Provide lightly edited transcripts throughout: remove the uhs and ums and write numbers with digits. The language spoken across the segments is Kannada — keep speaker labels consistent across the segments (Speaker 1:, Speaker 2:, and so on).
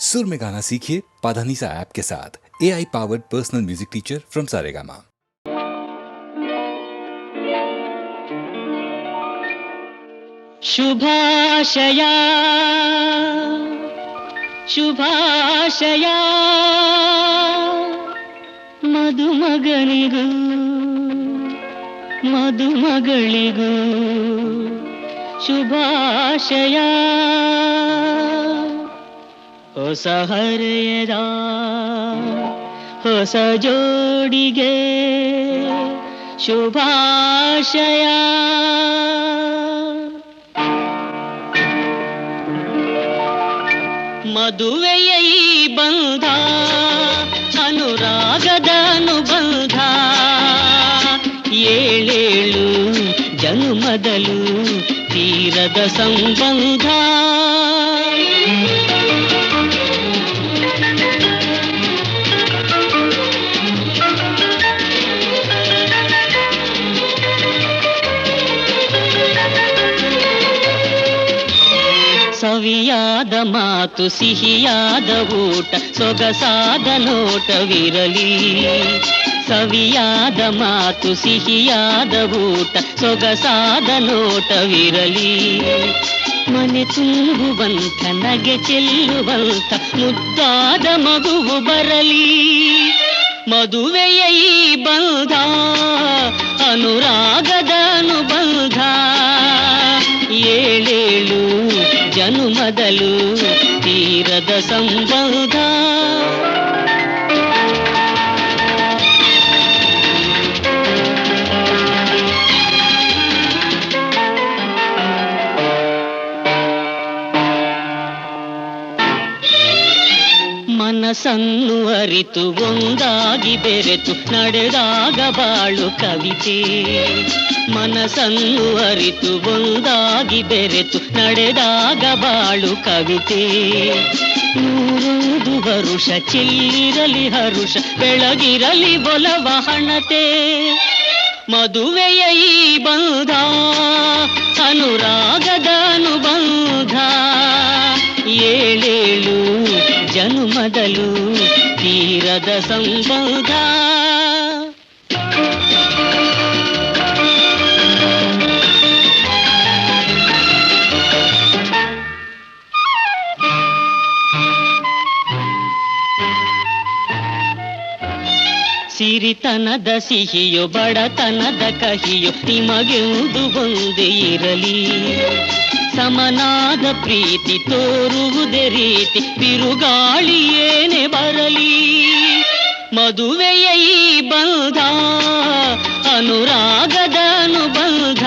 Speaker 1: सुर में गाना सीखिए पाधानीसा ऐप के साथ। AI powered personal music teacher from Saregama.
Speaker 2: ಶುಭಾಶಯ ಶುಭಾಶಯ ಮದುಮಗನಿಗೂ ಮದುಮಗಳಿಗೂ ಶುಭಾಶಯ. ಹೊಸ ಹರೆಯದ ಹೊಸ ಜೋಡಿಗೆ ಶುಭಾಶಯ. ಮದುವೆಯ ಈ ಬಂಧ ಅನುರಾಗದ ಅನುಬಂಧ, ಏಳೇಳು ಜನುಮದಲು ತೀರದ ಸಂಬಂಧ. ಸವಿಯಾದ ಮಾತು ಸಿಹಿಯಾದ ಊಟ ಸೊಗಸಾದ ನೋಟವಿರಲಿ. ಸವಿಯಾದ ಮಾತು ಸಿಹಿಯಾದ ಊಟ ಸೊಗಸಾದ ನೋಟವಿರಲಿ. ಮನೆ ತುಂಬುವಂಥ ನಗೆ ಚೆಲ್ಲುವಂಥ ಮುದ್ದಾದ ಮಗುವು ಬರಲಿ. ಮದುವೆಯ ಈ ಬಂಧ ಅನುರಾಗದ ಅನುಬಂಧ, ಏಳೇಳು ಜನುಮದಲು ತೀರದ ಸಂಬಂಧ. ಮನಸ್ಸನ್ನು ಅರಿತು ಒಂದಾಗಿ ಬೆರೆತು ನಡೆದಾಗ ಬಾಳು ಕವಿತೆ. ಮನಸ್ಸನ್ನು ಅರಿತು ಒಂದಾಗಿ ಬೆರೆತು ನಡೆದಾಗ ಬಾಳು ಕವಿತೆ. ನೂರೊಂದು ವರುಷ ಚೆಲ್ಲಿರಲಿ ಹರುಷ ಬೆಳಗಿರಲಿ ಒಲವ ಹಣತೆ. ಮದುವೆಯ ಈ ಬಂಧ ಅನುರಾಗದ ಅನುಬಂಧ, ಏಳೇಳು ಜನುಮದಲು ತೀರದ ಸಂಬಂಧ. ಸಿರಿತನದ ಸಿಹಿಯೋ ಬಡತನದ ಕಹಿಯೋ ನಿಮಗೆಂದು ಒಂದೇ ಇರಲಿ. ಸಮನಾದ ಪ್ರೀತಿ ತೋರುವುದೇ ರೀತಿ ಬಿರುಗಾಳಿ ಏನೇ ಬರಲಿ. ಮದುವೆಯ ಈ ಬಂಧ ಅನುರಾಗದ ಅನುಬಂಧ,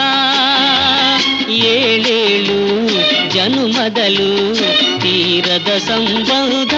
Speaker 2: ಏಳೇಳು ಜನುಮದಲು ತೀರದ ಸಂಬಂಧ.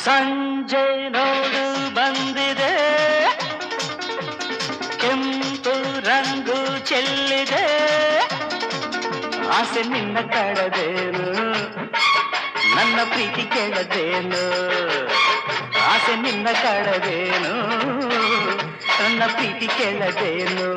Speaker 2: ಸಂಜೆ ನೋಡು ಬಂದಿದೆ, ಕೆಂಪು ರಂಗು ಚೆಲ್ಲಿದೆ. ಆಸೆ ನಿನ್ನ ಕಡದೇನು, ನನ್ನ ಪ್ರೀತಿ ಕೇಳದೇನು. ಆಸೆ ನಿನ್ನ ಕಡದೇನು, ನನ್ನ ಪ್ರೀತಿ ಕೇಳದೇನು.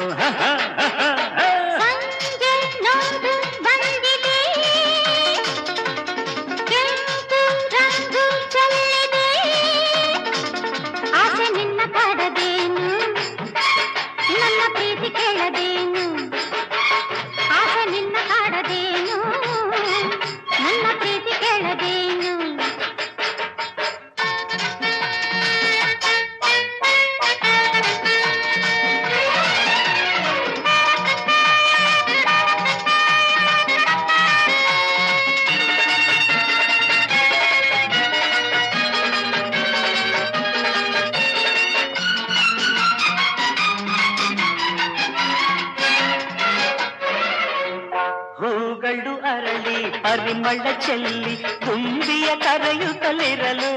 Speaker 2: ಪರಿಮಳ ಚೆಲ್ಲಿ ತುಂಬಿಯ ಕರೆಯುತ್ತಲಿರಲು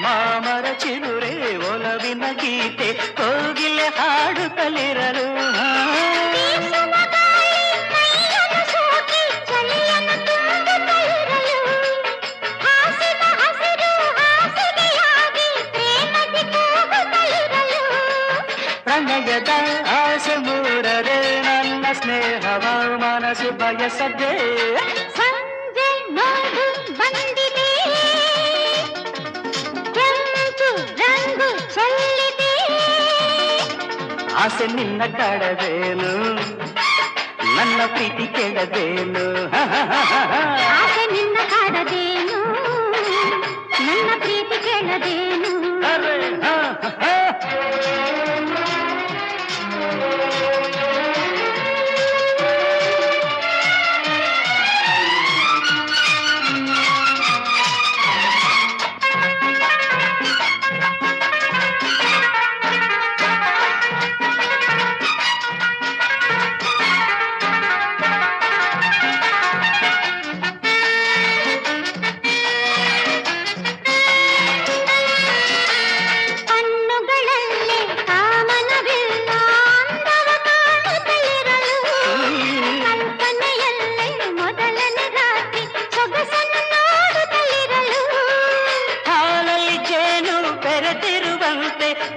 Speaker 2: ಮಾಮರ ಚಿರುರೆ ಒಲವಿನ ಗೀತೆ ಕೋಗಿಲೆ ಹಾಡುತ್ತಲಿರಲು ಪ್ರಣಯದ ಆಸೆ ಮೂರರೆ ನನ್ನ ಸ್ನೇಹವ ಮನಸ್ಸು ಬಯಸದೆ
Speaker 3: ಸಂಜೆ ನೋಡು ಬಂದಿದೆ ಕೆಂಪು ರಂಗು ಚೆಲ್ಲಿದೆ
Speaker 2: ಆಸೆ ನಿನ್ನ ಕಾಡದೇನು ನನ್ನ ಪ್ರೀತಿ ಕೇಳದೇನು
Speaker 3: ಆಸೆ ನಿನ್ನ ಕಾಡದೇನು ನನ್ನ ಪ್ರೀತಿ ಕೇಳದೇನು
Speaker 2: ಅರೆ ಹಾ ಹಾ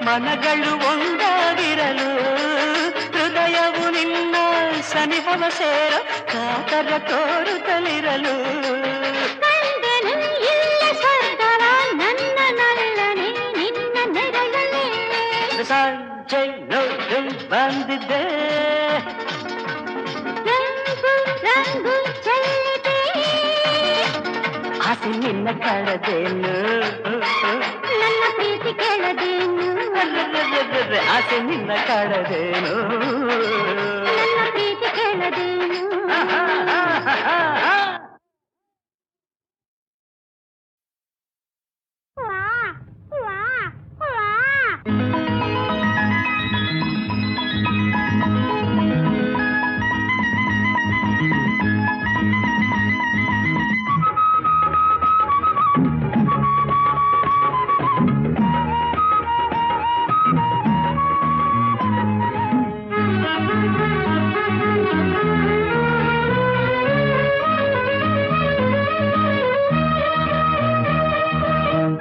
Speaker 2: ಮನಗಳು ಒಂದಾಗಿರಲು ಹೃದಯವು ನಿನ್ನ ಸನಿಹವ ಸೇರ ಕಾತರ ತೋರುತ್ತಲಿರಲು
Speaker 3: ನನ್ನ ನಲ್ಲನೆ ನಿನ್ನ ನೆರಳನೆ
Speaker 2: ಸಂಜೆ ನೋಡು ಬಂದಿದ್ದೆ
Speaker 3: ಕೆಂಪು ರಂಗು ಚೆಲ್ಲಿದೆ
Speaker 2: ಆಸೆ ನಿನ್ನ ಕಾಡದೇನು
Speaker 3: ನನ್ನ ಪ್ರೀತಿ ಕೇಳದೇನು
Speaker 2: ಆಸೆ ನಿನ್ನ ಕಾಡದೇನು
Speaker 3: ನನ್ನ ಪ್ರೀತಿ ಕೇಳದೇನು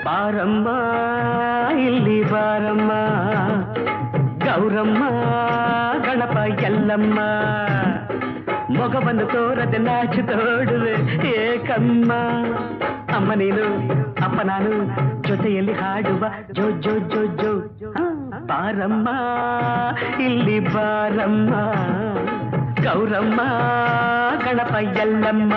Speaker 2: ಬಾರಮ್ಮ ಇಲ್ಲಿ ಬಾರಮ್ಮ ಗೌರಮ್ಮ ಗಣಪ ಎಲ್ಲಮ್ಮ ಮೊಗವನ್ನು ತೋರದೆ ನಾಚು ತೋಡುವೆ ಏಕಮ್ಮ ಅಮ್ಮ ನೀನು ಅಪ್ಪ ನಾನು ಜೊತೆಯಲ್ಲಿ ಹಾಡುವ ಜೋ ಜೋ ಜೋ ಜೋ ಬಾರಮ್ಮ ಇಲ್ಲಿ ಬಾರಮ್ಮ ಗೌರಮ್ಮ ಗಣಪ ಎಲ್ಲಮ್ಮ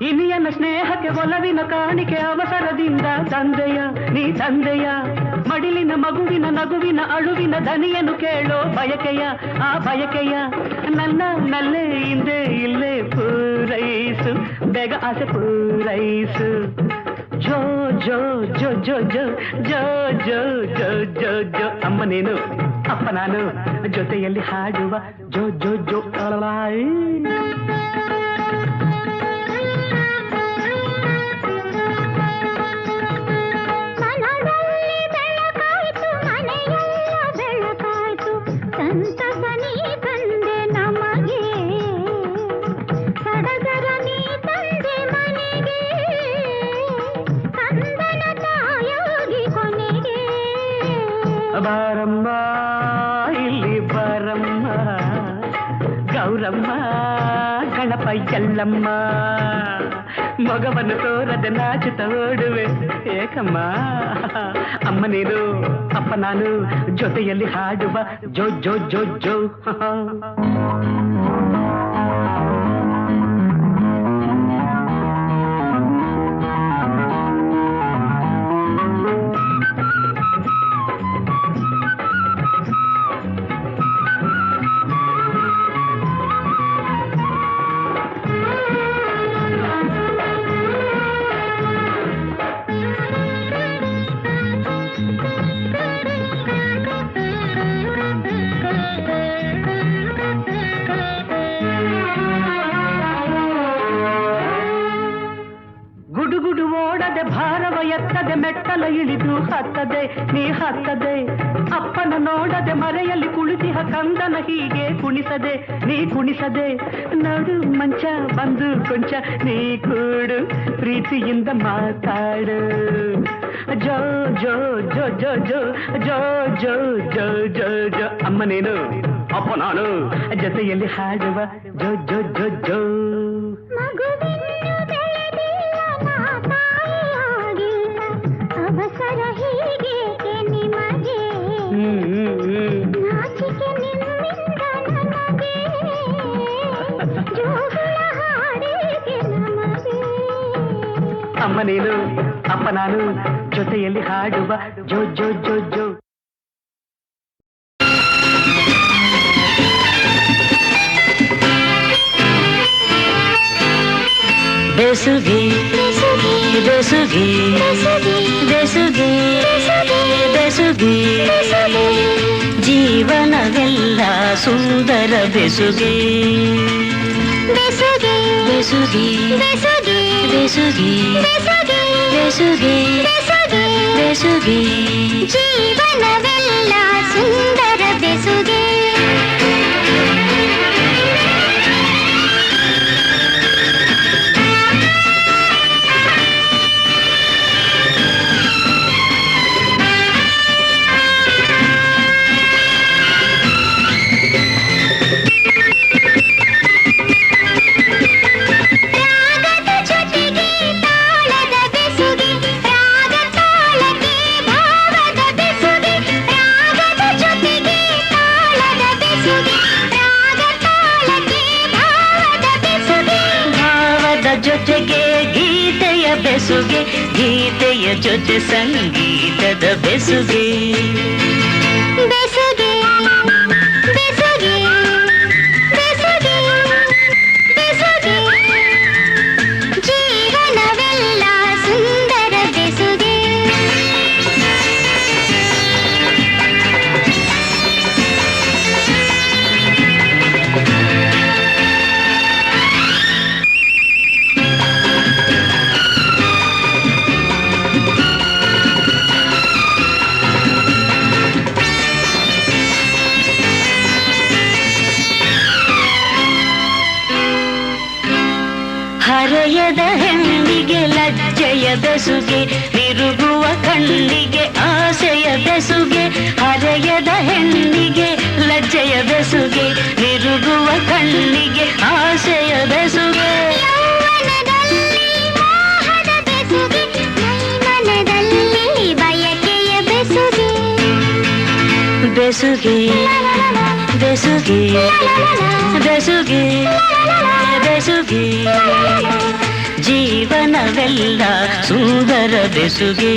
Speaker 2: ಇನಿಯನ ಸ್ನೇಹಕ್ಕೆ ಒಲವಿನ ಕಾಣಿಕೆ ಅವಸರದಿಂದ ತಂದೆಯ ನೀ ತಂದೆಯ ಮಡಿಲಿನ ಮಗುವಿನ ನಗುವಿನ ಅಳುವಿನ ದನಿಯನ್ನು ಕೇಳೋ ಬಯಕೆಯ ಆ ಬಯಕೆಯ ನನ್ನ ನಲ್ಲೇ ಹಿಂದೆ ಇಲ್ಲೇ ಪೂರೈಸು ಬೇಗ ಆಸೆ ಪೂರೈಸು ಜೋ ಜೋ ಜೋ ಜೋ ಜೋ ಜೋ ಜೋ ಜೋ ಜೋ ಜೋ ಅಮ್ಮ ನೀನು ಅಪ್ಪ ನಾನು ಜೊತೆಯಲ್ಲಿ ಹಾಡುವ ಜೋ ಜೋ ಜೋ ಅಳಲಾಯಿ ಬಾರಮ್ಮ ಇಲ್ಲಿ ಬಾರಮ್ಮ ಗೌರಮ್ಮ ಗಣಪ ಎಲ್ಲಮ್ಮ ಮಗವನ್ನು ತೋರದೆ ನಾಚುತ್ತ ಓಡುವೆ ಏಕಮ್ಮ ಅಮ್ಮ ನೀನು ಅಪ್ಪ ನಾನು ಜೊತೆಯಲ್ಲಿ ಹಾಡುವ ಜೋ ಜೋ ಜೋ ಜೋ ಇಳಿದು ಹತ್ತದೆ ನೀ ಹತ್ತದೆ ಅಪ್ಪನ ನೋಡದೆ ಮರೆಯಲ್ಲಿ ಕುಳಿತಿಹ ಕಂದನ ಹೀಗೆ ಕುಣಿಸದೆ ನೀ ಕುಣಿಸದೆ ನೋಡು ಮಂಚ ಬಂದು ಕೊಂಚ ನೀ ಕೂಡು ಪ್ರೀತಿಯಿಂದ ಮಾತಾಡು ಜೋ ಜೋ ಜೋ ಜೋ ಜೋ ಜೋ ಜೋ ಜೋ ಜೋ ಜೋ ಅಮ್ಮ ನೀನು ಅಪ್ಪ ನಾನು ಜೊತೆಯಲ್ಲಿ ಹಾಡುವ ಜೋ ಜೋ ಜೋ ಜೋ
Speaker 3: ಅವಸರ ಹೀಗೇಕೆ ನಿಮಗೆ ನಾಚಿಕೆ ನಿಮ್ಮಿಂದ ನನಗೆ ಜೋಗುಳ ಹಾಡೇಕೆ ನಮಗೆ
Speaker 2: ಅಮ್ಮ ನೀನು ಅಪ್ಪ ನಾನು ಜೊತೆಯಲ್ಲಿ ಹಾಡುವ ಜೋ ಜೋ ಜೋ ಜೋ
Speaker 4: ಬೆಸುಗೆ ಬೆಸುಗೆ ಬೆಸುಗೆ ಬೆಸುಗೆ ಜೀವನವೆಲ್ಲ ಸುಂದರ ಬೆಸುಗೆ
Speaker 3: ಬೆಸುಗೆ
Speaker 4: ಬೆಸುಗೆ
Speaker 3: ಬೆಸುಗೆ
Speaker 4: ಬೆಸುಗೆ
Speaker 3: ಬೆಸುಗೆ
Speaker 4: ಬೆಸುಗೆ ಬೆಸುಗೆ
Speaker 3: ಜೀವನವೆಲ್ಲ ಸುಂದರ ಬೆಸುಗೆ
Speaker 4: ಜೊತೆಗೆ ಗೀತೆಯ ಬೆಸುಗೆ ಗೀತೆಯ ಜೊತೆ ಸಂಗೀತದ ಬೆಸುಗೆ
Speaker 3: ಬೆಸುಗೆ ಬೆಸುಗೆ ಬೆಸುಗೆ ಬೆಸುಗೆ ಜೀವನವೆಲ್ಲ ಸುಂದರ ಬೆಸುಗೆ
Speaker 4: ಹರೆಯದ ಹೆಣ್ಣಿಗೆ ಲಜ್ಜೆಯ ಬೆಸುಗೆ ತಿರುಗುವ ಕಣ್ಣಿಗೆ ಆಸೆಯ ಬೆಸುಗೆ ಹರೆಯದ ಹೆಣ್ಣಿಗೆ ಲಜ್ಜೆಯ ಬೆಸುಗೆ ತಿರುಗುವ ಕಣ್ಣಿಗೆ ಆಸೆಯ ಬೆಸುಗೆ
Speaker 3: ಯೌವನದಲ್ಲಿ ಮೋಹದ ಬೆಸುಗೆ ಮೈಮನದಲ್ಲಿ ಬಯಕೆಯ ಬೆಸುಗೆ
Speaker 4: ಬೆಸುಗೆ ಬೆಸುಗೆ ಬೆಸುಗೆ ಬೆಸುಗೆ ಜೀವನವೆಲ್ಲ ಸುಂದರ ಬೆಸುಗೆ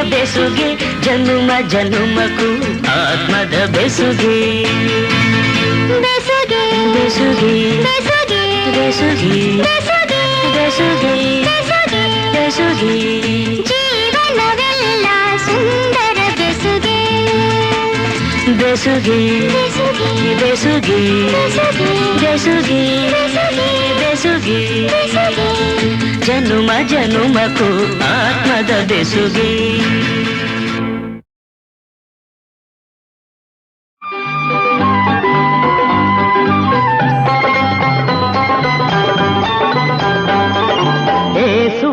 Speaker 4: ಬೆಸುಗೆ ಜನುಮ ಜನುಮಕ್ಕೂ ಆತ್ಮದ ಬೆಸುಗೆ
Speaker 3: ಬೆಸುಗೆ
Speaker 4: ಬೆಸುಗೆ
Speaker 3: ಬೆಸುಗೆ
Speaker 4: ಬೆಸುಗೆ
Speaker 3: ಬೆಸುಗೆ
Speaker 4: ಬೆಸುಗೆ ಬೆಸುಗೆ
Speaker 3: ಜೀವನವೆಲ್ಲ ಸುಂದರ ಬೆಸುಗೆ
Speaker 4: ಬೆಸುಗೆ
Speaker 3: ಬೆಸುಗೆ
Speaker 4: ಬೆಸುಗೆ
Speaker 3: ಬೆಸುಗೆ
Speaker 4: ಬೆಸುಗೆ ಬೆಸುಗೆ ಜನುಮ ಜನುಮಕ್ಕೂ ಆತ್ಮದ ಬೆಸುಗೆ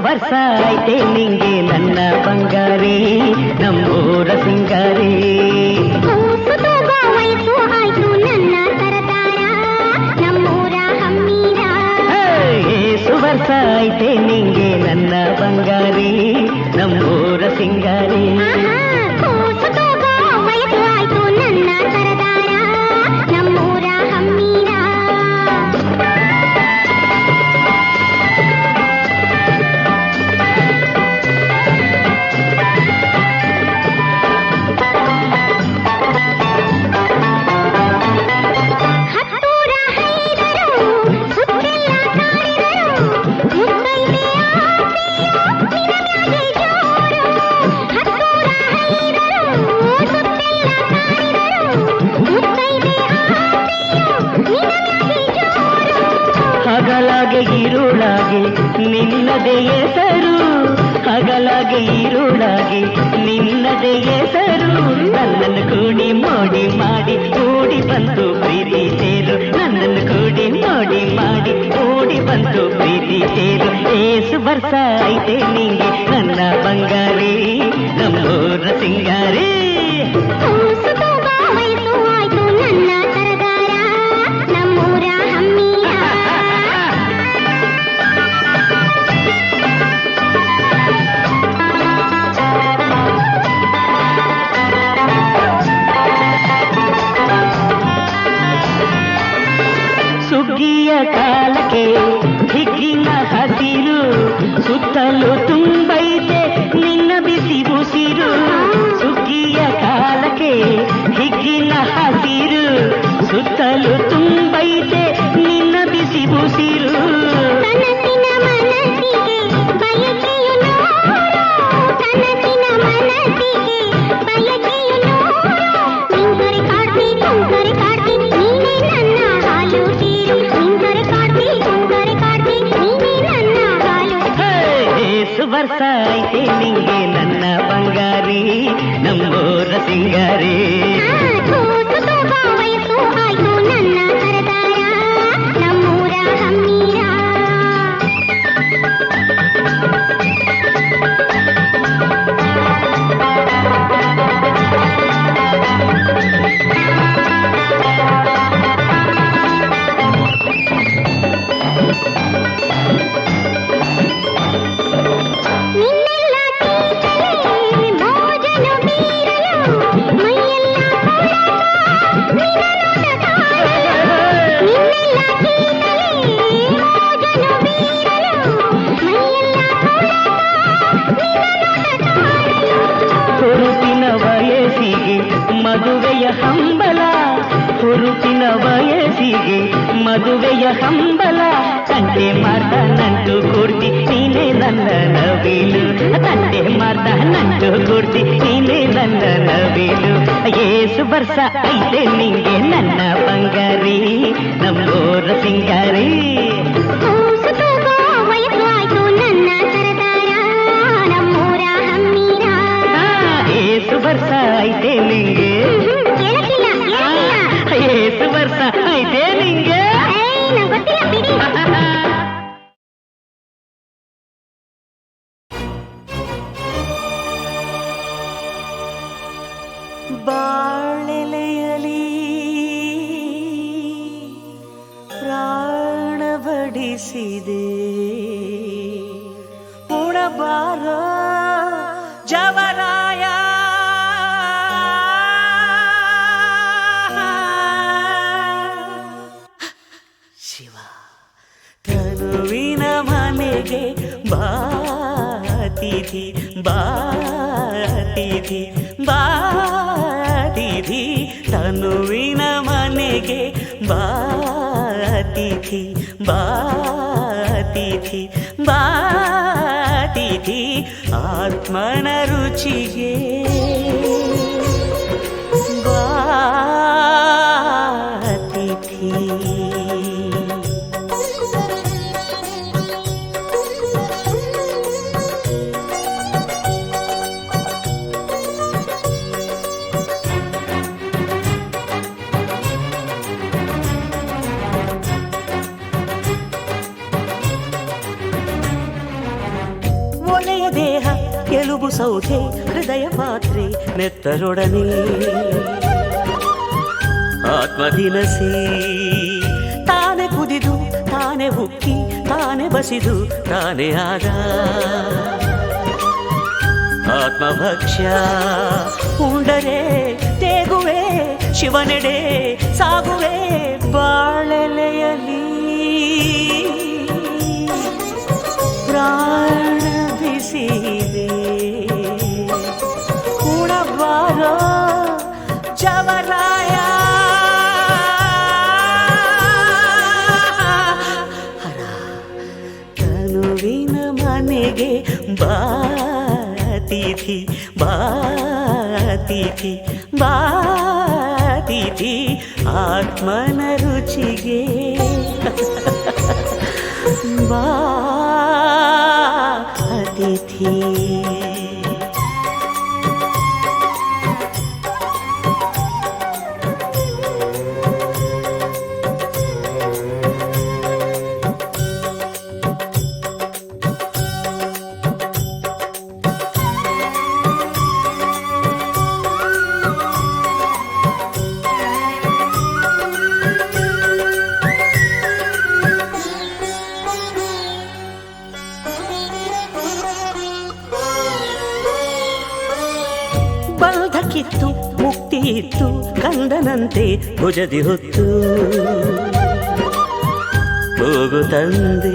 Speaker 2: ವರ್ಷ ಐತೆ ನಿಂಗೆ ನನ್ನ ಬಂಗಾರಿ ನಮ್ಮೂರ ಸಿಂಗಾರಿ
Speaker 3: ವಯಸ್ಸು ಆಯ್ತು ನನ್ನ ಸರದಾರ ನಮ್ಮೂರ ಹಮ್ಮೀರ
Speaker 2: ಏಸು ವರ್ಷ ಐತೆ ನಿಂಗೆ ನನ್ನ ಬಂಗಾರಿ ನಮ್ಮೂರ ಸಿಂಗಾರಿ
Speaker 3: ವಯಸ್ಸು ಆಯ್ತು ನನ್ನ ಸರದಾರ ನಮ್ಮೂರ ಹಮ್ಮೀರ
Speaker 2: ಇರುಳಾಗಿ ನಿನ್ನದೇ ಹೆಸರು, ಹಗಲಾಗೆ ಇರುಳಾಗಿ ನಿನ್ನದೇ ಹೆಸರು. ನನ್ನನ್ನು ಕೂಡಿ ಮೋಡಿ ಮಾಡಿ ಕೂಡಿ ಬಂತು ಪ್ರೀತಿ ತೇರು, ನನ್ನನ್ನು ಕೂಡಿ ಮೋಡಿ ಮಾಡಿ ಕೂಡಿ ಬಂತು ಪ್ರೀತಿ ತೇರು. ಏಸು ವರ್ಷ ಐತೆ ನಿಂಗೆ ನನ್ನ ಬಂಗಾರಿ, ನಮ್ಮೂರ ಸಿಂಗಾರಿ.
Speaker 3: ಕೂಸುತ್ತೋ ವಯಸ್ಸು ಆಯ್ತು ನನ್ನ ಸರದಾರ, ನಮ್ಮೂರ ಹಮ್ಮೀರ.
Speaker 2: ಸುಗ್ಗಿಯ ಕಾಲಕ್ಕೆ ಹಿಗ್ಗಿನ ಹಸಿರು, ಸುತ್ತಲೂ ತುಂಬೈತೆ ನಿನ್ನ ಬಿಸಿ ಉಸಿರು. ಸುಗ್ಗಿಯ ಕಾಲಕ್ಕೆ ಹಿಗ್ಗಿನ ಹಸಿರು, ಸುತ್ತಲೂ ತುಂಬೈತೆ ನಿನ್ನ ಬಿಸಿ ಉಸಿರು.
Speaker 3: ಕನಸಿನ ಮನಸ್ಸಿಗೆ ಬಯಕೆಯು ನೂರು, ಕನಸಿನ ಮನಸ್ಸಿಗೆ ಬಯಕೆಯು ನೂರು. ನಿಂತರೆ ಕಾಡ್ತಿ ತುಂತರೆ ಕಾಡ್ತಿ ನೀನೇ ನನ್ನ ಹಾಲು ತೀರು, ನಿಂತರೆ ಕಾಡ್ತಿ ತುಂತರೆ ಕಾಡ್ತಿ ನೀನೇ ನನ್ನ ಹಾಲು.
Speaker 2: ಏಸು ವರ್ಷ ಐತೆ ನಿಂಗೆ ನನ್ನ ಬಂಗಾರಿ, ನಮ್ಮೂರ ಸಿಂಗಾರಿ.
Speaker 3: ಕೂಸುತ್ತೋ ವಯಸ್ಸು ಆಯ್ತು ನನ್ನ ಸರದಾರ, ನಮ್ಮೂರ ಹಮ್ಮೀರ. ನಿನ್ನೆಲ್ಲ ತೀರಲೆ ಮೋಜನು ಬೀರಲು, ಮೈಯೆಲ್ಲ ಕೊಳಕ ನಿನ್ನ ನೋಟ ಕಾಣಲು. ನಿನ್ನೆಲ್ಲ ತೀರಲೆ ಮೋಜನು ಬೀರಲು, ಮೈಯೆಲ್ಲ ಕೊಳಕ ನಿನ್ನ ನೋಟ ಕಾಣಲು.
Speaker 2: ಹುರುಪಿನ ವಯಸ್ಸಿಗೆ ಮದುವೆಯ ಹಂಬಲ, ಹುರುಪಿನ ವಯಸ್ಸಿಗೆ ಮದುವೆಯ ಹಂಬಲ. ತಂದೆ ಮಾರ್ದ ನಂಟು ಕೊಡ್ತಿ ನೀನೇ ನನ್ನ ನವಿಲು, ತಂದೆ ಮಾರ್ದ ನಂಟು ಕೊಡ್ತಿ ನೀನೇ ನನ್ನ ನವಿಲು. ಏಸು ವರ್ಷ ಐತೆ ನಿಂಗೆ ನನ್ನ ಬಂಗಾರಿ, ನಮ್ಮೂರ ಸಿಂಗಾರಿ.
Speaker 3: ಕೂಸುತ್ತೋ ವಯಸ್ಸು ಆಯ್ತು ನನ್ನ ಸರದಾರ, ನಮ್ಮೂರ ಹಮ್ಮೀರ.
Speaker 2: ಏಸು ವರ್ಷ ಐತೆ ನಿಂಗೆ,
Speaker 3: ಕೇಳಕ್ಕಿಲ್ಲ ಕೇಳಕ್ಕಿಲ್ಲ.
Speaker 2: ಏಸು ವರ್ಷ ಐತೆ ನಿಂಗೆ.
Speaker 3: ನಂಗೆ ಗೊತ್ತಿಲ್ಲ ಬಿಡಿ.
Speaker 4: ಬಾಳೆಲೆಯಲಿ ಪ್ರಾಣ ಬಡಿಸಿದೆ, ಉಣಬಾರ ಜವರಾಯ. ಶಿವ ತನುವಿನ ಮನೆಗೆ ಬಾತಿಥಿ ಬಾತಿಥಿ ಬಾತಿಥಿ, ತನುವಿನ ಮನೆಗೆ ಬಾತಿಥಿ ಬಾತಿಥಿ ಬಾತಿಥಿ. ಆತ್ಮನ ರುಚಿಗೆ ಬಾತಿಥಿ. ಒಲೆಯ ದೇಹ ಎಲುಬು ಸೌಧೆ, ಹೃದಯ ಪಾತ್ರೆ ನೆತ್ತರೊಡನೆ ಆತ್ಮದಿನಸಿ. ತಾನೆ ಕುದಿದು ತಾನೆ ಉಕ್ಕಿ ತಾನೆ ಬಸಿದು ತಾನೆ ಆದ ಆತ್ಮಭಕ್ಷ್ಯ. ಉಂಡರೆ ತೇಗುವೆ ಶಿವನೆಡೆ ಸಾಗುವೆ ಬಾಳೆಲೆಯಲಿ ಪ್ರಾಣ ಬಿಸಿದೆ. ಉಣಬಾರೋ ಜವರಾಯ. ತನುವಿನ ಮನೆಗೆ ಬಾತಿಥಿ ಬಾತಿಥಿ ಬಾತಿಥಿ. ಆತ್ಮನ ರುಚಿಗೆ ಬಾ ಅತಿಥಿ. ಬಂಧಕ್ಕಿತ್ತು ಮುಕ್ತಿ ಇತ್ತು ಕಂದನಂತೆ ಭುಜದಿ ಹೊತ್ತು ಹೋಗು ತಂದೆ.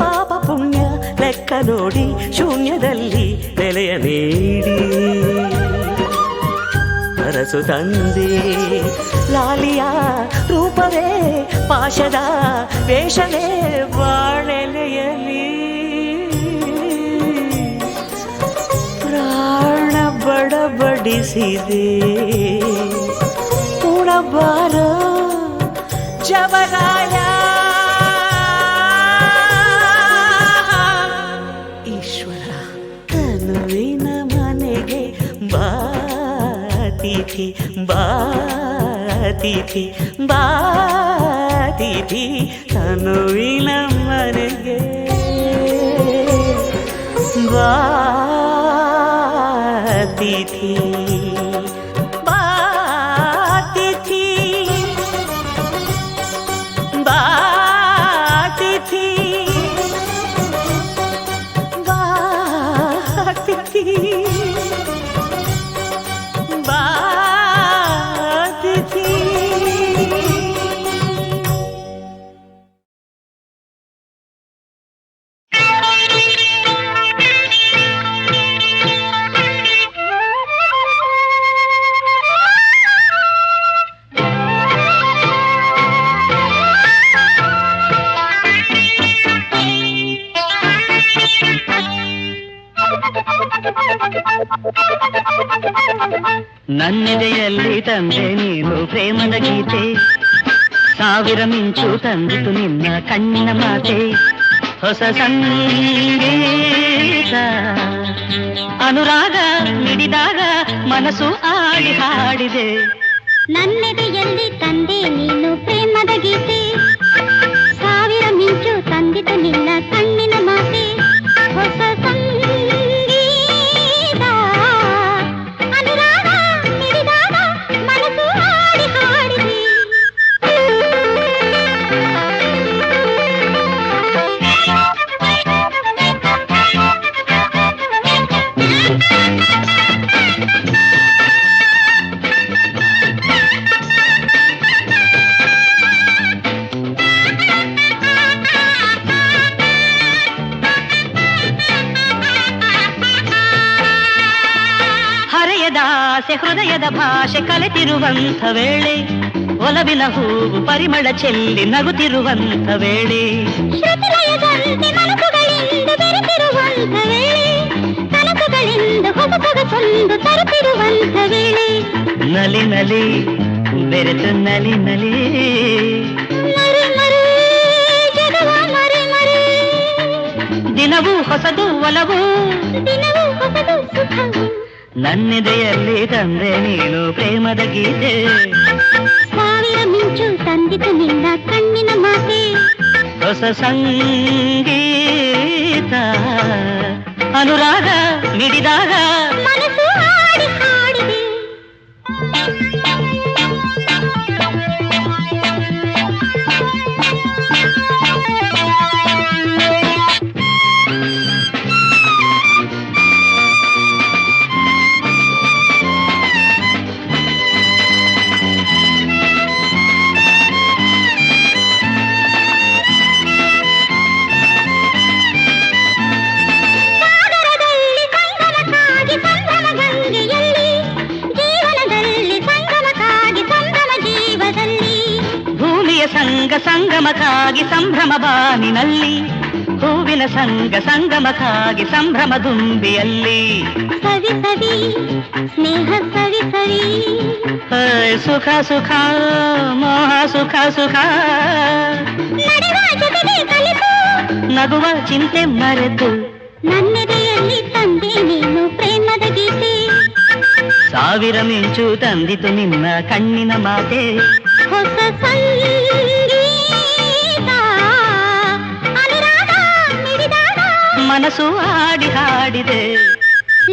Speaker 4: ಪಾಪ ಪುಣ್ಯ ಲೆಕ್ಕ ನೋಡಿ ಶೂನ್ಯದಲ್ಲಿ ನೆಲೆಯ ನೀಡಿ ಅರಸು ತಂದೆ. ಲಾಲಿಯ ರೂಪವೇ ಪಾಶದ ವೇಷವೇ ಬಾಳೆಲೆಯಲಿ ಪ್ರಾಣ ಬಡಬಡಿಸಿದೆ. ಉಣಬಾರ ಜವರಾಯ ಈಶ್ವರ ತನುವಿನ ಮನೆಗೆ ಬಾತಿಥಿ ಬಾತಿಥಿ ಬಾತಿಥಿ ತನುವಿನ ಮನೆಗೆ ಬಾತಿಥಿ ಬಾತಿಥಿ ಬಾತಿಥಿ ಬಾತಿಥಿ ಬಾತಿಥಿ.
Speaker 2: ನನ್ನೆದೆಯಲ್ಲಿ ತಂದೆ ನೀನು ಪ್ರೇಮದ ಗೀತೆ, ಸಾವಿರ ಮಿಂಚು ತಂದಿತು ನಿನ್ನ ಕಣ್ಣಿನ ಮಾತೆ. ಹೊಸ ಸಂಗೀತ ಅನುರಾಗ ಮಿಡಿದಾಗ ಮನಸ್ಸು ಆಡಿ ಹಾಡಿದೆ.
Speaker 3: ನನ್ನೆದೆಯಲ್ಲಿ ತಂದೆ ನೀನು ಪ್ರೇಮದ ಗೀತೆ, ಸಾವಿರ ಮಿಂಚು ತಂದಿತು ನಿನ್ನ ಕಣ್ಣಿನ ಮಾತೆ. ಹೊಸ ಸಂಗೀತ ಅನುರಾಗ ಮಿಡಿದಾಗ ಮನಸ್ಸು ಆಡಿ ಹಾಡಿದೆ.
Speaker 2: ಆಸೆ ಹೃದಯದ ಭಾಷೆ ಕಲೆತಿರುವಂಥ ವೇಳೆ, ಒಲವಿನ ಹೂವು ಪರಿಮಳ ಚೆಲ್ಲಿ ನಗುತ್ತಿರುವಂಥ ವೇಳೆ,
Speaker 3: ಶ್ರುತಿಲಯದಂತೆ ಮನಸ್ಸುಗಳಿಂದ ಬೆರೆತಿರುವಂಥ ವೇಳೆ, ಕನಸುಗಳಿಂದ ಹೊಸ ಸೊಗಸೊಂದು ತರುತ್ತಿರುವಂಥ ವೇಳೆ,
Speaker 2: ನಲಿ ನಲಿ ಬೆರೆತು ನಲಿ ನಲಿ
Speaker 3: ಮರೆ ಮರೆ ಜಗವ ಮರೆ ಮರೆ,
Speaker 2: ದಿನವೂ ಹೊಸದು ಒಲವು
Speaker 3: ದಿನವೂ ಹೊಸದು ಸುಖವು.
Speaker 2: ನನ್ನೆದೆಯಲ್ಲಿ ತಂದೆ ನೀನು ಪ್ರೇಮದ ಗೀತೆ,
Speaker 3: ಸಾವಿರ ಮಿಂಚು ತಂದಿತು ನಿನ್ನ ಕಣ್ಣಿನ ಮಾತೆ.
Speaker 2: ಹೊಸ ಸಂಗೀತ ಅನುರಾಗ ಮಿಡಿದಾಗ
Speaker 3: ಮನಸ್ಸು ಹಾಡಿ ಹಾಡಿದೆ.
Speaker 2: ಸಂಗಮಕ್ಕಾಗಿ ಸಂಭ್ರಮ ಬಾನಿನಲ್ಲಿ, ಹೂವಿನ ಸಂಗಮಕ್ಕಾಗಿ ಸಂಭ್ರಮ ದುಂಬಿಯಲ್ಲಿ,
Speaker 3: ಸವಿ ಸವಿ ಸ್ನೇಹ ಸವಿ ಸವಿ,
Speaker 2: ಸುಖ ಸುಖ ಮೋಹ ಸುಖ ಸುಖ,
Speaker 3: ನಡೆವ ಜೊತೆಗೆ ಕಲಿತು
Speaker 2: ನಗುವ ಚಿಂತೆ ಮರೆತು
Speaker 3: ನನ್ನೆದೆಯಲ್ಲಿ ತಂದೆ ನೀನು ಪ್ರೇಮದ ಗೀತೆ
Speaker 2: ಸಾವಿರ ಮಿಂಚು ತಂದಿತು ನಿನ್ನ ಕಣ್ಣಿನ ಮಾತೆ
Speaker 3: ಹೊಸ ಸಂಗೀತ ಅನುರಾಗ ಮಿಡಿದಾಗ
Speaker 2: ಮನಸ್ಸು ಆಡಿ ಹಾಡಿದೆ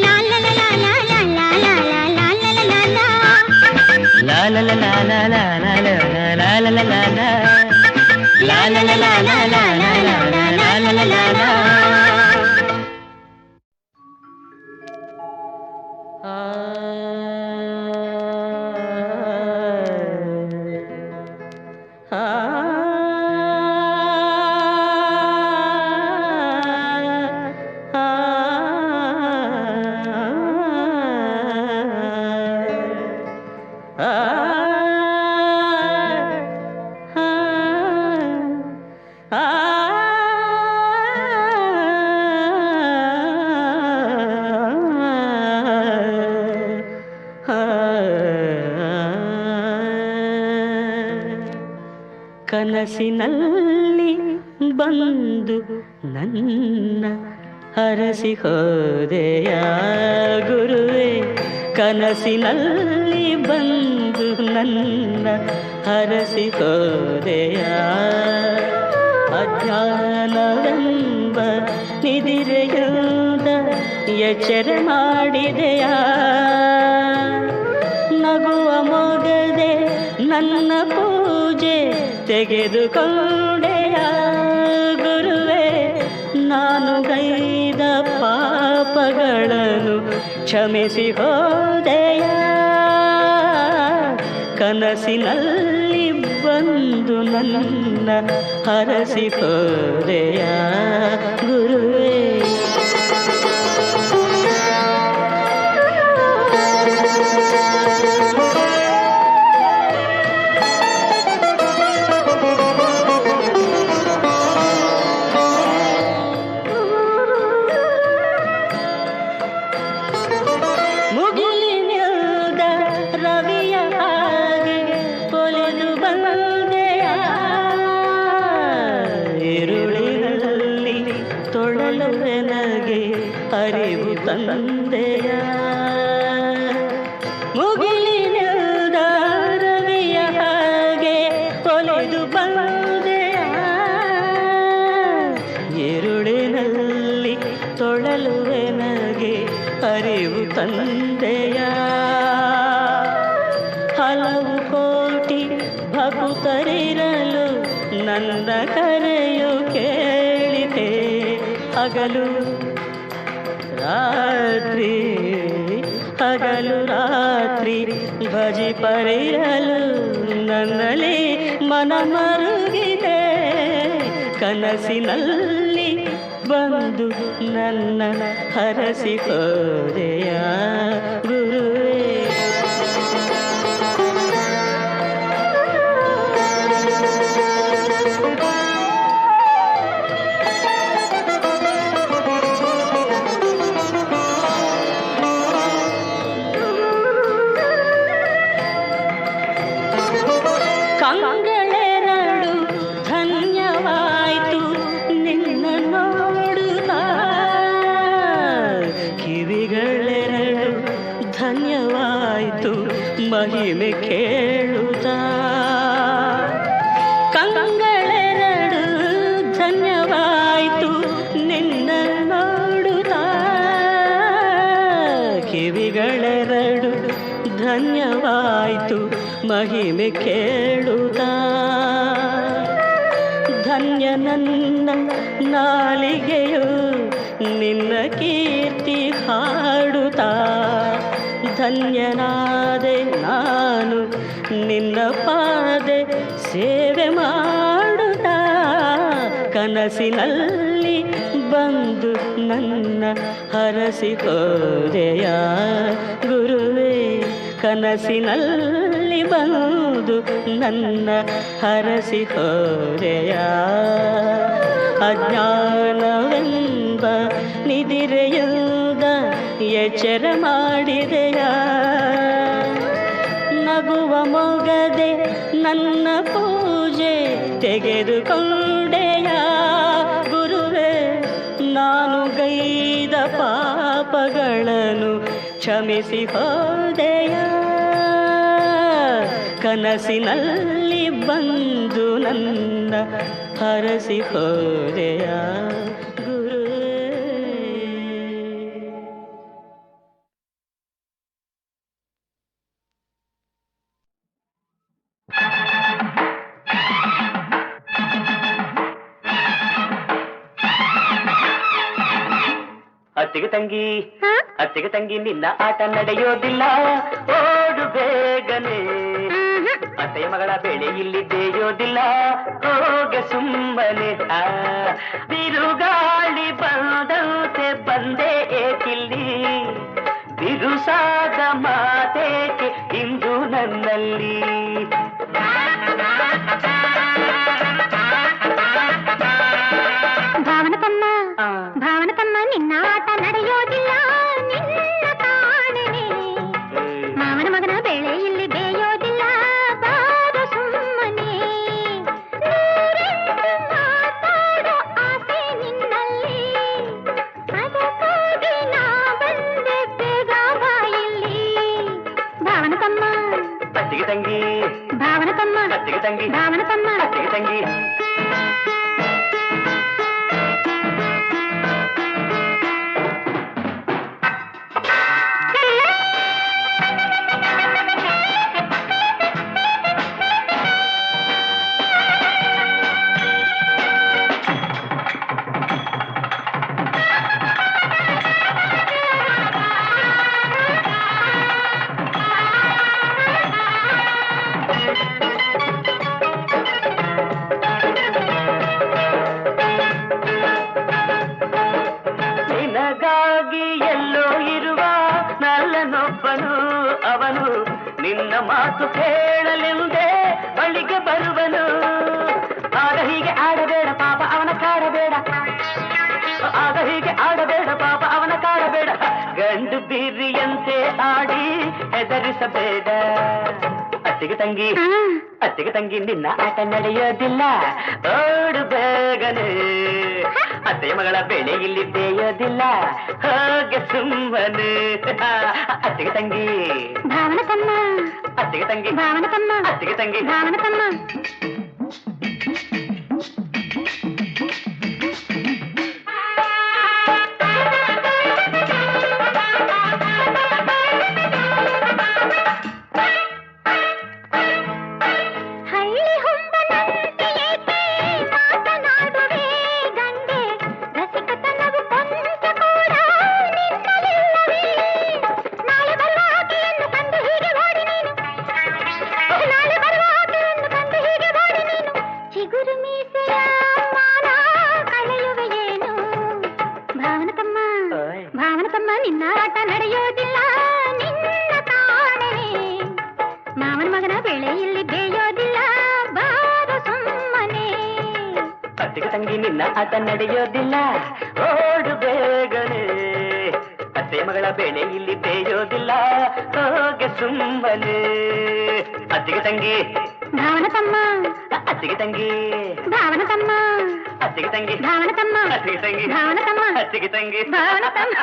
Speaker 3: ಲಾ ಲಾ ಲಾ ಲಾ ಲಾ ಲಾ ಲಾ ಲಾ ಲಾ ಲಾ ಲಾ ಲಾ.
Speaker 2: ಲಾ ಲಾ ಲಾ ಲಾ ಲಾ ಲಾ ಲಾ ಲಾ ಲಾ ಲಾ ಲಾ ಲಾ ಲಾ. ಲಾ ಲಾ ಲಾ ಲಾ ಲಾ ಲಾ ಲಾ ಲಾ ಲಾ ಲಾ ಲಾ ಲಾ ಲಾ. ಕನಸಿನಲ್ಲಿ ಬಂದು ನನ್ನ ಹರಸಿ ಹೋದೆಯ ಗುರುವೆ ಕನಸಿನಲ್ಲಿ ಬಂದು ನನ್ನ ಹರಸಿ ಹೋದೆಯ ಅಜ್ಞಾನವೆಂಬ ನಿದಿರೆಯುವುದ ಎಚ್ಚರ ಮಾಡಿದೆಯ ನಗುವ ಮೊಗದೆ ನನ್ನ ಪೂಜೆ ತೆಗೆದುಕೊಂಡೆಯ ಗುರುವೆ ನಾನು ಗೈದ ಪಾಪಗಳನ್ನು ಕ್ಷಮಿಸಿ ಹೋದೆಯ ಕನಸಿನಲ್ಲಿ ಬಂದು ನನ್ನ ಹರಸಿ ಹೋದೆಯ ಗುರುವೇ ಅರಿವು ತಂದೆಯ ಮುಗಿಲಿನಿಂದ ರವಿಯ ಹಾಗೆ ತೊಳೆದು ಬಂದೆಯ ഇരുಳಿನಲ್ಲಿ ತೊಳಲುವೆ ನಗೆ ಅರಿವು ತಂದೆಯ ಹಲವು ಕೋಟಿ ಭಕ್ತರಿರಲು ನನ್ನ ಕರೆಯು ಕೇಳಿದೆ ಹಗಲು ರಾತ್ರಿ ಹಗಲು ರಾತ್ರಿ ಭಜಿ ಪರಿರಲು ನನ್ನಲ್ಲಿ ಮನ ಮರುಗಿದೆ ಕನಸಿನಲ್ಲಿ ಬಂದು ನನ್ನ ಹರಸಿ ಹೋದೆಯ ಗುರುವೇ ಕಂಗಳೆರಡು ಧನ್ಯವಾಯ್ತು ನಿನ್ನ ನೋಡುತ್ತಾ ಕಿವಿಗಳೆರಡು ಧನ್ಯವಾಯ್ತು ಮಹಿಮೆ ಕೇಳುತ್ತಾ ಕಂಗಳೆರಡು ಧನ್ಯವಾಯ್ತು ನಿನ್ನ ನೋಡುತ್ತಾ ಕಿವಿಗಳೆರಡು ಧನ್ಯವಾಯ್ತು ಮಹಿಮೆ ಕೇಳುತ್ತಾ ಧನ್ಯ ನನ್ನ ನಾಲಿಗೆಯು ನಿನ್ನ ಕೀರ್ತಿ ಹಾಡುತ್ತಾ ಧನ್ಯನಾದೆ ನಾನು ನಿನ್ನ ಪಾದೆ ಸೇವೆ ಮಾಡುತ್ತಾ ಕನಸಿನಲ್ಲಿ ಬಂದು ನನ್ನ ಹರಸಿ ಹೋದೆಯ ಗುರುವೇ ಕನಸಿನಲ್ಲಿ ಬಂದು ನನ್ನ ಹರಸಿ ಹೋದೆಯ ಅಜ್ಞಾನವೆಂಬ ನಿದಿರೆಯುವುದ ಎಚ್ಚರ ಮಾಡಿದೆಯ ನಗುವ ಮೊಗದೆ ನನ್ನ ಪೂಜೆ
Speaker 4: ತೆಗೆದುಕೊಂಡೆಯ ಗುರುವೇ ನಾನು ಗೈದ ಪಾಪಗಳನ್ನು ಕ್ಷಮಿಸಿ ಹೋದೆಯ ಕನಸಿನಲ್ಲಿ ಬಂದು ನನ್ನ ಹರಸಿ ಹೋದೆಯ ಗುರುವೇ.
Speaker 2: ಅತ್ತಿಗೆ ತಂಗಿ ಅತ್ತಿಗೆ ತಂಗಿ ನಿನ್ನ ಆಟ ನಡೆಯೋದಿಲ್ಲ, ಓಡು ಬೇಗನೆ. ಅತ್ತೆಯ ಮಗಳ ಬೆಳೆ ಇಲ್ಲಿ ಬೇಯೋದಿಲ್ಲ, ಹೋಗೆ ಸುಮ್ಮನೆ. ಬಿರುಗಾಳಿ ಬಂದಂತೆ ಬಂದೆ ಏಕಿಲ್ಲಿ, ಬಿರುಸಾದ ಮಾತೇಕೆ ಇಂದು ನನ್ನಲ್ಲಿ.
Speaker 3: ಭಾವನಕಮ್ಮ ಭಾವನಕಮ್ಮ ನಿನ್ನ ಆಟ ನಡೆಯೋದಿಲ್ಲ, ನಿನ್ನ ಕಾಣನೆ. ಮಾವನ ಮಗನ ಬೆಳೆ ಇಲ್ಲಿ ಬೇಯೋದಿಲ್ಲ, ಬಾರು ಸುಮ್ಮನೆ. ಮಾತಾಡೋ ಆಸೆ ನಿನ್ನಲ್ಲಿ, ಅದಕ್ಕಾಗಿ ನಾ ಬಂದೆ ಬೇಗ ಬಾಯಿಲ್ಲಿ. ಭಾವನಕಮ್ಮ
Speaker 2: ಅತ್ತಿಗೆ ತಂಗಿ
Speaker 3: ಭಾವನಕಮ್ಮ
Speaker 2: ಅತ್ತಿಗೆ ತಂಗಿ
Speaker 3: ಭಾವನಕಮ್ಮ
Speaker 2: ಅತ್ತಿಗೆ ತಂಗಿ. ನಿನಗಾಗಿ ಎಲ್ಲೋ ಇರುವ ನಲ್ಲನೊಬ್ಬನು, ಅವನು ನಿನ್ನ ಮಾತು ಕೇಳಲೆಂದೇ ಬಳಿಗೆ ಬರುವನು. ಆಗ ಹೀಗೆ ಆಡಬೇಡ ಪಾಪ ಅವನ ಕಾಡಬೇಡ, ಆಗ ಹೀಗೆ ಆಡಬೇಡ ಪಾಪ ಅವನ ಕಾಡಬೇಡ. ಗಂಡು ಬೀರಿಯಂತೆ ಆಡಿ ಹೆದರಿಸಬೇಡ. ಅತ್ತಿಗೆ ತಂಗಿ ಅತ್ತಿಗೆ ತಂಗಿ ನಿನ್ನ ಆಟ ನಡೆಯೋದಿಲ್ಲ, ಓಡು ಬೇಗನೆ. ಅತ್ತೆಯ ಮಗಳ ಬೆಳೆ ಇಲ್ಲಿ ಬೇಯೋದಿಲ್ಲ, ಹೋಗೆ ಸುಮ್ಮನೆ. ಅತ್ತಿಗೆ ತಂಗಿ
Speaker 3: ಭಾವನಕಮ್ಮ
Speaker 2: ಅತ್ತಿಗೆ ತಂಗಿ
Speaker 3: ಭಾವನಕಮ್ಮ
Speaker 2: ಅತ್ತಿಗೆ ತಂಗಿ
Speaker 3: ಭಾವನಕಮ್ಮ. ಹಳ್ಳಿ ಹೊಂಬನಂತೆ ಏಕೆ ಮಾತನಾಡುವೆ ಗಂಡೆ, ರಸಿಕತನವು ಕೊಂಚ ಕೂಡ ನಿನ್ನಲಿಲ್ಲವೇ. ನಾಳೆ ಬರುವ ಆಕೆಯನ್ನು ಕಂಡು ಹೀಗೆ ಓಡಿ ನೀನು, ನಾಳೆ ಬರುವ ಆಕೆಯನ್ನು ಕಂಡು ಹೀಗೆ ಓಡಿ ನೀನು. ಚಿಗುರು ಮೀಸೆಯ ಮಾನ ಕಳೆಯುವೆ ಏನು. ಭಾವನಕಮ್ಮ ಭಾವನಕಮ್ಮ ನಿನ್ನ ಆಟ ನಡೆಯೋದಿಲ್ಲ, ನಿನ್ನ ಕಾಣನೆ. ಮಾವನ ಮಗನ ಬೆಳೆ ಇಲ್ಲಿ ಬೇಯೋದಿಲ್ಲ, ಬಾರು ಸುಮ್ಮನೆ.
Speaker 2: ಅತ್ತಿಗೆ ತಂಗಿ ನಿನ್ನ ಆಟ ನಡೆಯೋದಿಲ್ಲ, ಓಡು ಬೇಗನೆ. ಅತ್ತೆಯ ಮಗಳ ಬೆಳೆ ಇಲ್ಲಿ ಬೇಯೋದಿಲ್ಲ, ಹೋಗೆ ಸುಮ್ಮನೆ. ಅತ್ತಿಗೆ ತಂಗಿ
Speaker 3: ಭಾವನಕಮ್ಮ
Speaker 2: ಅತ್ತಿಗೆ ತಂಗಿ
Speaker 3: ಭಾವನಕಮ್ಮ
Speaker 2: ಅತ್ತಿಗೆ ತಂಗಿ
Speaker 3: ಭಾವನಕಮ್ಮ
Speaker 2: ಅತ್ತಿಗೆ ತಂಗಿ
Speaker 3: ಭಾವನಕಮ್ಮ
Speaker 2: ಅತ್ತಿಗೆ ತಂಗಿ
Speaker 3: ಭಾವನಕಮ್ಮ.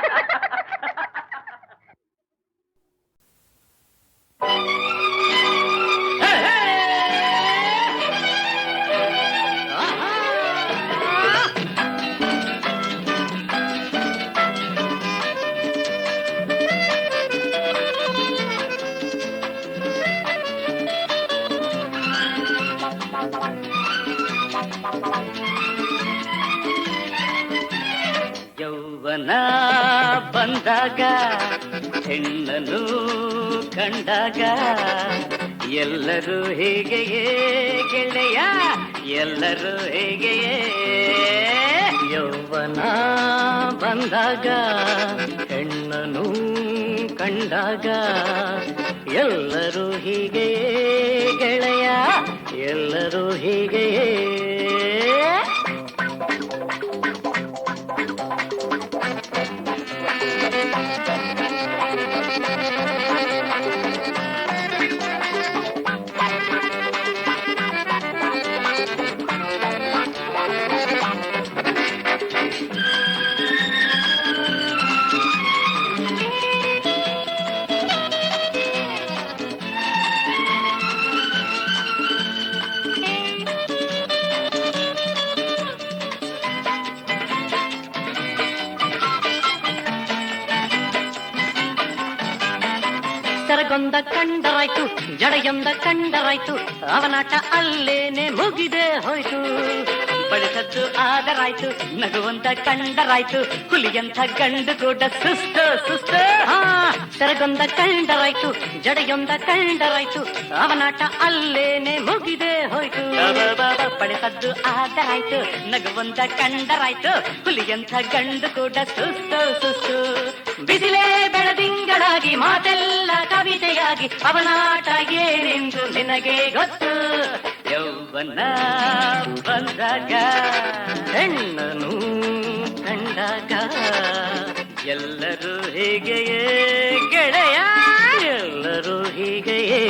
Speaker 2: ಯೌವನ ಬಂದಾಗ ಹೆಣ್ಣನು ಕಂಡಾಗ ಎಲ್ಲರೂ ಹೇಗೆಯೇ ಗೆಳೆಯ, ಎಲ್ಲರೂ ಹೇಗೆಯೇ. ಯೌವನ ಬಂದಾಗ ಹೆಣ್ಣನು ಕಂಡಾಗ ಎಲ್ಲರೂ ಹೀಗೆಯೇ ಗೆಳೆಯ, ಎಲ್ಲರೂ ಹೀಗೆಯೇ. ಸರಗೊಂದ ಕಂಡರಾಯ್ತು, ಜಡೆಯೊಂದ ಕಂಡರಾಯ್ತು, ಅವನಾಟ ಅಲ್ಲೇನೆ ಮುಗಿದೆ ಹೋಯ್ತು. ಬಳಿಸದ್ದು ಆದರಾಯ್ತು, ನಗುವಂತ ಕಂಡರಾಯ್ತು, ಹುಲಿಯಂಥ ಗಂಡು ಕೂಡ ಸುಸ್ತು ಸುಸ್ತು. ಸರಗೊಂದ ಕಂಡರಾಯ್ತು, ಜಡೆಯೊಂದ ಕಂಡರಾಯ್ತು, ಅವನಾಟ ಅಲ್ಲೇನೆ ಮುಗಿದೆ ಹೋಯ್ತು. ಬಳಿಸದ್ದು ಆದರಾಯ್ತು, ನಗುವಂತ ಕಂಡರಾಯ್ತು, ಹುಲಿಯಂಥ ಗಂಡು ಕೂಡ ಸುಸ್ತು ಸುಸ್ತು. ಬಿಸಿಲೇ ಬೆಳದಿಂಗಳಾಗಿ ಮಾತೆಲ್ಲ ಕವಿತೆಯಾಗಿ ಅವನಾಟ ಏನೆಂದು ನಿನಗೆ ಗೊತ್ತು. ಯೌವನ ಬಂದಾಗ ಹೆಣ್ಣನು ಕಂಡಾಗ ಎಲ್ಲರೂ ಹೀಗೆಯೇ ಗೆಳೆಯ, ಎಲ್ಲರೂ ಹೀಗೆಯೇ.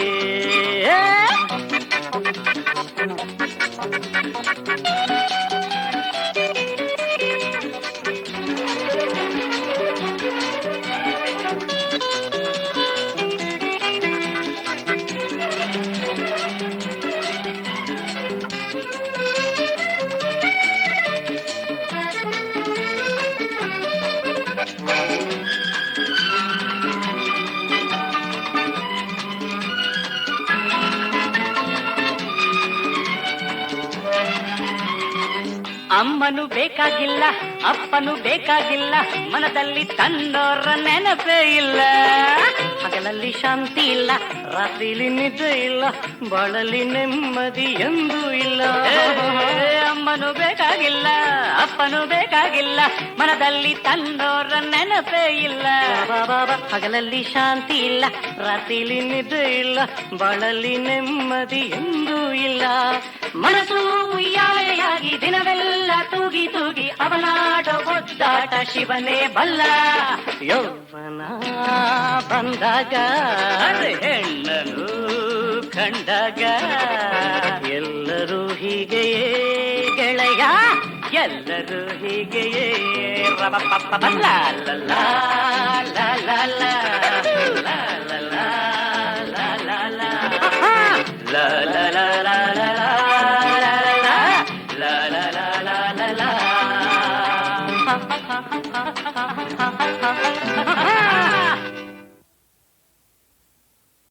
Speaker 2: ಅಮ್ಮನು ಬೇಕಾಗಿಲ್ಲ, ಅಪ್ಪನು ಬೇಕಾಗಿಲ್ಲ, ಮನದಲ್ಲಿ ತನ್ನೋರ ನೆನಪೇ ಇಲ್ಲ. ಹಗಲಲ್ಲಿ ಶಾಂತಿ ಇಲ್ಲ, ರಾತ್ರಿಲಿ ನಿದ್ದೆ ಇಲ್ಲ, ಬಾಳಲ್ಲಿ ನೆಮ್ಮದಿ ಎಂದೂ ಇಲ್ಲ. ಅಮ್ಮನು ಬೇಕಾಗಿಲ್ಲ, ಅಪ್ಪನು ಬೇಕಾಗಿಲ್ಲ, ಮನದಲ್ಲಿ ತನ್ನೋರ ನೆನಪೇ ಇಲ್ಲ. ಹಗಲಲ್ಲಿ ಶಾಂತಿ ಇಲ್ಲ, ರಾತ್ರಿಲಿ ನಿದ್ದೆ ಇಲ್ಲ, ಬಾಳಲ್ಲಿ ನೆಮ್ಮದಿ ಎಂದೂ ಇಲ್ಲ. ಮನಸ್ಸು ಉಯ್ಯಾಲೆಯಾಗಿ ದಿನವೆಲ್ಲ ತೂಗಿ ತೂಗಿ ಅವನಾಟ ಒದ್ದಾಟ ಶಿವನೇ ಬಲ್ಲ. ಯೌವನ ಬಂದಾಗ ಹೆಣ್ಣನು ಕಂಡಾಗ ಎಲ್ಲರೂ ಹೀಗೆಯೇ ಗೆಳೆಯ, ಎಲ್ಲರೂ ಹೀಗೆಯೇ. ಲ ಲ ಲ ಲ ಲ ಲ ಲ ಲ ಲ la la la la la la